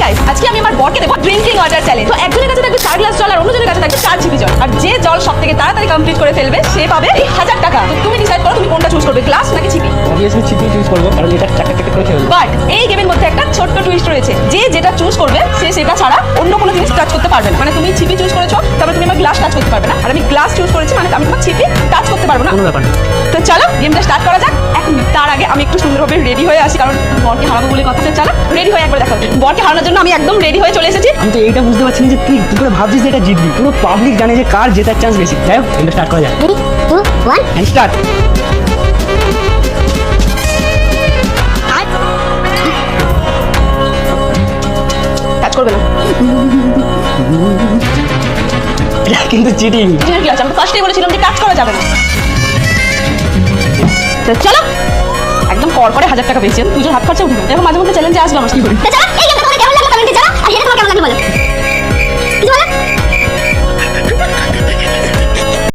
Guys, আজকে আমি আমার বরকে দেবো ড্রিঙ্কিং ওয়াটার চ্যালেঞ্জ। তো একজনের কাছে থাকবে 4 গ্লাস জল আর অন্যজনের কাছে থাকবে 4 ছিপি জল। আর যে জল সবথেকে তাড়াতাড়ি কমপ্লিট করে ফেলবে সে পাবে 1000 টাকা। তো তুমি ডিসাইড করো তুমি কোনটা চুজ করবে, গ্লাস নাকি ছিপি। অবভিয়াসলি ছিপি চুজ করবো, কারণ এটা চাকা চাকা করে খেলবো। বাট এই গেমের মধ্যে একটা ছোট্ট টুইস্ট রয়েছে, যে যেটা চুজ করবে সে সেটা ছাড়া অন্য কোনো জিনিস টাচ করতে পারবে না। মানে তুমি ছিপি চুজ করেছো, তারপরে তুমি আমার গ্লাস টাচ করতে পারবে না, আর আমি গ্লাস চুজ করেছি মানে আমি তোমার ছিপি টাচ করতে পারবো না। কোনো ব্যাপার না। তো চলো গেমটা স্টার্ট করা যাক। এখন তার আগে আমি একটু সুন্দরভাবে রেডি হয়ে আসি, কারণ বরকে হারাবো বলে কথা। চলো রেডি হয়ে একবার দেখো, বরকে হারানোর জন্য আমি একদম রেডি হয়ে চলে এসেছি। আমি তো এইটা বুঝতে পারছি না যে তুই কি করে ভাবছিস যে এটা জিতবি। পুরো পাবলিক জানে যে কার জেতার চান্স বেশি। যাই হোক, গেমটা স্টার্ট করা যায়। 3, 2, 1 এন্ড স্টার্ট। টাচ করবে না। এটা কিন্তু চিটিং। কি আছে, আমি ফার্স্টেই বলেছিলাম যে টাচ করা যাবে না। তো চলো একদম কর করে 1000 টাকা পেয়েছেন, তুই হাত খরচা উঠবে। দেখো মাঝে মধ্যে চ্যালেঞ্জে আসবে আমার কি করি। তো চলো এই গেমটা